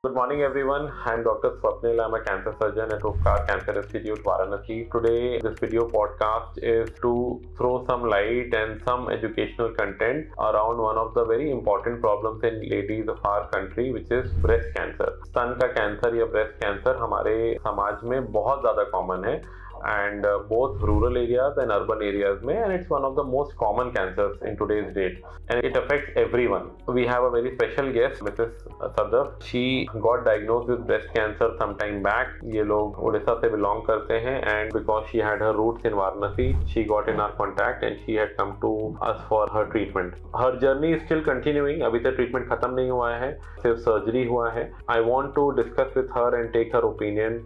Good morning, everyone. I'm Dr. Swapnil. I'm a cancer surgeon at Upkar Cancer Institute, Varanasi. Today, this video podcast is to throw some light and some educational content around one of the very important problems in ladies of our country, which is breast cancer. स्तन का cancer या breast cancer हमारे समाज में बहुत ज़्यादा common है and both rural areas and urban areas में, and it's one of the most common cancers in today's date and it affects everyone. We have a very special guest, Mrs. Sadaf. She got diagnosed with breast cancer some time back. ये लोग उड़ीसा से belong करते हैं and because she had her roots in Varanasi, she got in our contact and she had come to us for her treatment. Her journey is still continuing. अभी तक treatment खत्म नहीं हुआ है, सिर्फ surgery हुआ है. I want to discuss with her and take her opinion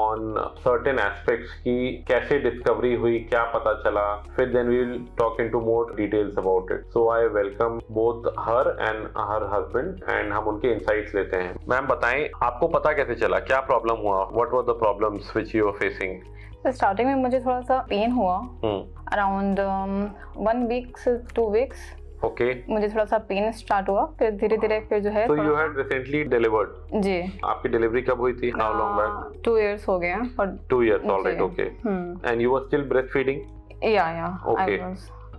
on certain aspects की कैसे डिस्कवरी हुई, क्या पता चला, फिर then we will talk into more details about it. So I welcome both her and her husband and हम उनके insights लेते हैं. मैम बताएं, आपको पता कैसे चला, क्या प्रॉब्लम हुआ, what were the problems which you were facing? तो स्टार्टिंग में मुझे थोड़ा सा पेन हुआ अराउंड 1 week से 2 weeks. ओके. मुझे थोड़ा सा पेन स्टार्ट हुआ, फिर धीरे धीरे फिर जो है So you had recently delivered? जी. आपकी डिलीवरी कब हुई थी? How long back? 2 years हो गए हैं. और 2 years, all right, okay. And you were still breastfeeding? या Okay.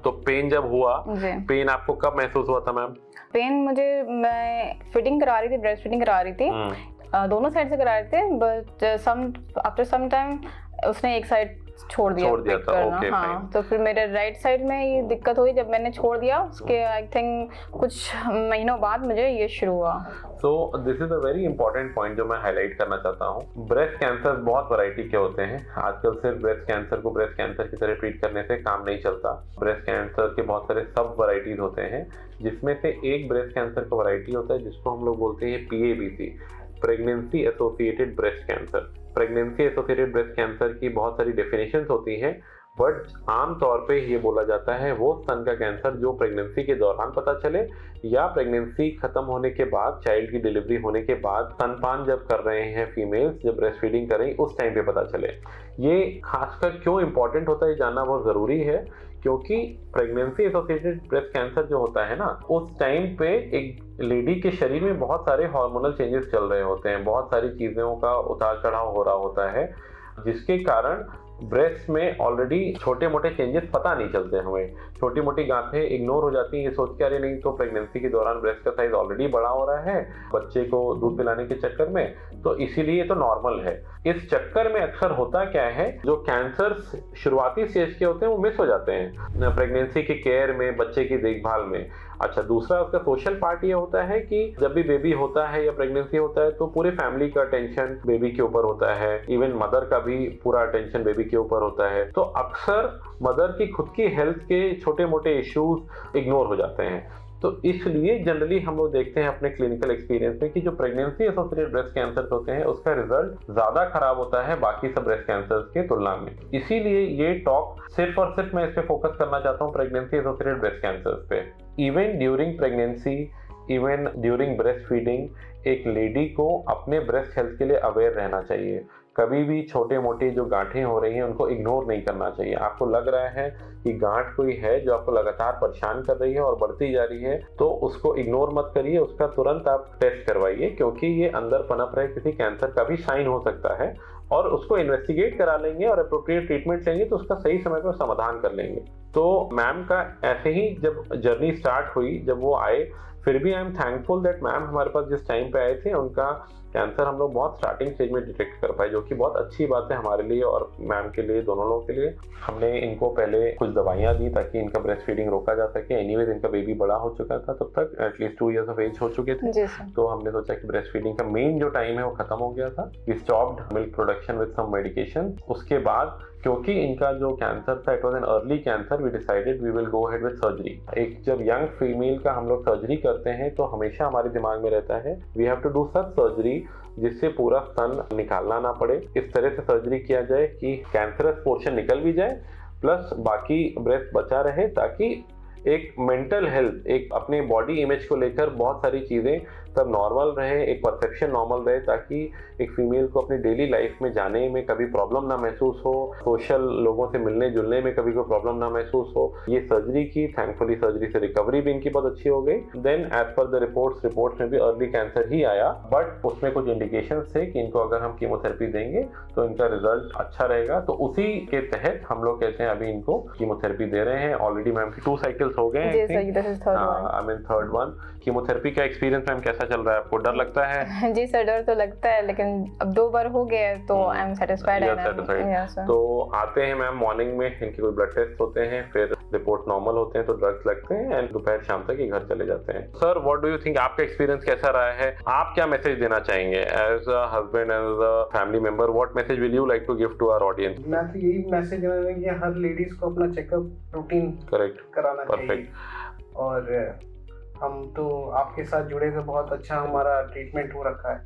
तो पेन जब हुआ, पेन आपको कब महसूस हुआ था मैम? पेन मैं फीडिंग करा रही थी, ब्रेस्ट फीडिंग करा रही थी. दोनों साइड से करा रहे थे, बट आफ्टर सम टाइम उसने एक साइड छोड़ दिया था. ओके, हाँ. तो फिर मेरे राइट साइड में ये दिक्कत हुई जब मैंने छोड़ दिया. उसके आई थिंक कुछ महीनों बाद मुझे ये शुरू हुआ. So this is a very important point जो मैं हाईलाइट करना चाहता हूँ. ब्रेस्ट कैंसर बहुत वैरायटी के होते हैं. आजकल सिर्फ ब्रेस्ट कैंसर को ब्रेस्ट कैंसर की तरह ट्रीट करने से काम नहीं चलता. ब्रेस्ट कैंसर के बहुत सारे सब वैरायटीज होते हैं, जिसमें से एक ब्रेस्ट कैंसर का वैरायटी होता है जिसको हम लोग बोलते हैं PABC, pregnancy associated breast cancer. Pregnancy associated breast cancer की बहुत सारी डेफिनेशंस होती हैं, बट आम तौर पे ये बोला जाता है वो स्तन का कैंसर जो प्रेगनेंसी के दौरान पता चले या प्रेगनेंसी खत्म होने के बाद, चाइल्ड की डिलीवरी होने के बाद, स्तनपान जब कर रहे हैं फीमेल्स, जब ब्रेस्ट फीडिंग कर रही हैं, उस टाइम पे पता चले. ये खासकर क्यों इंपॉर्टेंट होता है ये जानना बहुत ज़रूरी है, क्योंकि प्रेगनेंसी एसोसिएटेड ब्रेस्ट कैंसर जो होता है ना, उस टाइम पे एक लेडी के शरीर में बहुत सारे हार्मोनल चेंजेस चल रहे होते हैं, बहुत सारी चीज़ों का उतार चढ़ाव हो रहा होता है, जिसके कारण ब्रेस्ट में ऑलरेडी छोटे मोटे चेंजेस पता नहीं चलते. हमें छोटी मोटी गांठें इग्नोर हो जाती हैं, ये सोच के अरे नहीं तो प्रेगनेंसी के दौरान ब्रेस्ट का साइज ऑलरेडी बड़ा हो रहा है बच्चे को दूध पिलाने के चक्कर में, तो इसीलिए तो नॉर्मल है. इस चक्कर में अक्सर होता क्या है, जो कैंसर शुरुआती स्टेज के होते हैं वो मिस हो जाते हैं प्रेगनेंसी के केयर में, बच्चे की देखभाल में. अच्छा, दूसरा उसका सोशल पार्ट ये होता है कि जब भी बेबी होता है या प्रेगनेंसी होता है तो पूरे फैमिली का अटेंशन बेबी के ऊपर होता है, इवन मदर का भी पूरा अटेंशन बेबी के ऊपर होता है. तो अक्सर मदर की खुद की हेल्थ के छोटे मोटे इश्यूज इग्नोर हो जाते हैं. तो इसलिए जनरली हम लोग देखते हैं अपने क्लिनिकल एक्सपीरियंस में कि जो प्रेगनेंसी एसोसिएटेड ब्रेस्ट कैंसर होते हैं उसका रिजल्ट ज्यादा खराब होता है बाकी सब ब्रेस्ट कैंसर्स के तुलना में. इसीलिए ये टॉक सिर्फ और सिर्फ मैं इस पे फोकस करना चाहता हूँ, प्रेगनेंसी एसोसिएटेड ब्रेस्ट कैंसर्स पे. Even during pregnancy, even during breast feeding, एक लेडी को अपने ब्रेस्ट हेल्थ के लिए अवेयर रहना चाहिए. कभी भी छोटे मोटे जो गांठें हो रही हैं उनको इग्नोर नहीं करना चाहिए. आपको लग रहा है कि गांठ कोई है जो आपको लगातार परेशान कर रही है और बढ़ती जा रही है, तो उसको इग्नोर मत करिए, उसका तुरंत आप टेस्ट करवाइए, क्योंकि ये अंदर पनप रहे किसी कैंसर का भी साइन हो सकता है, और उसको इन्वेस्टिगेट करा लेंगे और अप्रोप्रिएट ट्रीटमेंट लेंगे तो उसका सही समय पर समाधान कर लेंगे. तो मैम का ऐसे ही जब जर्नी स्टार्ट हुई, जब वो आए, फिर भी I am thankful that ma'am हमारे पास जिस टाइम पे आए थे उनका कैंसर हम लोग बहुत स्टार्टिंग स्टेज में डिटेक्ट कर पाए, जो कि बहुत अच्छी बात है हमारे लिए और मैम के लिए, दोनों लोगों के लिए. हमने इनको पहले कुछ दवाइयाँ दी ताकि इनका ब्रेस्ट फीडिंग रोका जा सके. एनीवेज इनका बेबी बड़ा हो चुका था, तब तक एटलीस्ट 2 years ऑफ एज हो चुके थे. तो हमने सोचा कि ब्रेस्ट फीडिंग का मेन जो टाइम है वो खत्म हो गया था. We stopped milk production with some medication. उसके बाद क्योंकि इनका जो कैंसर था it was an early cancer, we decided we will go ahead with surgery. एक जब यंग फीमेल का हम लोग सर्जरी करते हैं तो हमेशा हमारे दिमाग में रहता है we have to do such surgery जिससे पूरा स्तन निकालना ना पड़े. इस तरह से सर्जरी किया जाए कि कैंसरस पोर्शन निकल भी जाए प्लस बाकी ब्रेस्ट बचा रहे, ताकि एक मेंटल हेल्थ, एक अपने बॉडी इमेज को लेकर बहुत सारी चीज़ें सब नॉर्मल रहे, एक परसेप्शन नॉर्मल रहे, ताकि एक फीमेल को अपनी डेली लाइफ में जाने में कभी प्रॉब्लम ना महसूस हो, सोशल लोगों से मिलने जुलने में कभी कोई प्रॉब्लम ना महसूस हो। ये सर्जरी की, थैंकफुली सर्जरी से रिकवरी भी इनकी बहुत अच्छी हो गई। Then as per the reports में भी अर्ली कैंसर ही आया, बट उसमें कुछ इंडिकेशन थे कि इनको अगर हम कीमोथेरेपी देंगे तो इनका रिजल्ट अच्छा रहेगा। तो उसी के तहत हम लोग कहते हैं अभी इनको कीमोथेरेपी दे रहे हैं। ऑलरेडी मैम की 2 साइकिल्स हो गए हैं, I mean third one. Chemotherapy का एक्सपीरियंस मैम कैसा चल रहा है? आपको डर लगता है? जी सर, डर तो लगता है, लेकिन अब 2 बार हो गया तो आई एम सेटिस्फाइड। तो आते हैं मैम मॉर्निंग में, इनके कोई ब्लड टेस्ट होते हैं, फिर रिपोर्ट नॉर्मल होते हैं तो ड्रग्स लगते हैं, एंड दोपहर शाम तक ये घर चले जाते हैं। Sir, what do you think, आपका एक्सपीरियंस कैसा रहा है? आप क्या मैसेज देना चाहेंगे as a husband, as a family member? What message will you like to give to our audience? मैं तो यही मैसेज देना चाहूंगा कि हर लेडीज को अपना चेकअप रूटीन करेक्ट कराना चाहिए। परफेक्ट। और हम तो आपके साथ जुड़े थे, बहुत अच्छा हमारा ट्रीटमेंट हो रखा है,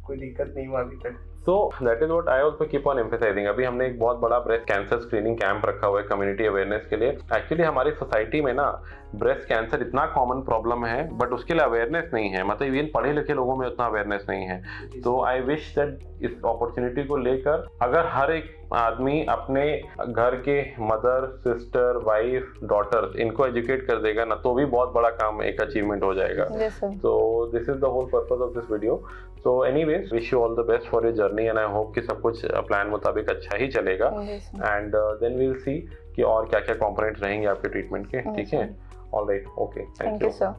कोई दिक्कत नहीं हुआ अभी तक। So that is what I also keep on emphasizing। अभी हमने एक बहुत बड़ा ब्रेस्ट कैंसर स्क्रीनिंग कैंप रखा हुआ है कम्युनिटी अवेयरनेस के लिए। एक्चुअली हमारी सोसाइटी में ना ब्रेस्ट कैंसर इतना कॉमन प्रॉब्लम है, बट उसके लिए अवेयरनेस नहीं है, मतलब इवन पढ़े लिखे लोगों में उतना अवेयरनेस नहीं है। तो आई विश दैट इस अपॉर्चुनिटी को लेकर अगर हर एक आदमी अपने घर के मदर, सिस्टर, वाइफ, डॉटर, इनको एजुकेट कर देगा ना, तो भी बहुत बड़ा काम, एक अचीवमेंट हो जाएगा। तो this is the whole purpose of this video. So anyways, wish you all the best for your journey, and I hope कि सब कुछ प्लान मुताबिक अच्छा ही चलेगा। And then we will see कि और क्या क्या कंपोनेंट्स रहेंगे आपके ट्रीटमेंट के। ठीक है, alright, okay, thank you sir.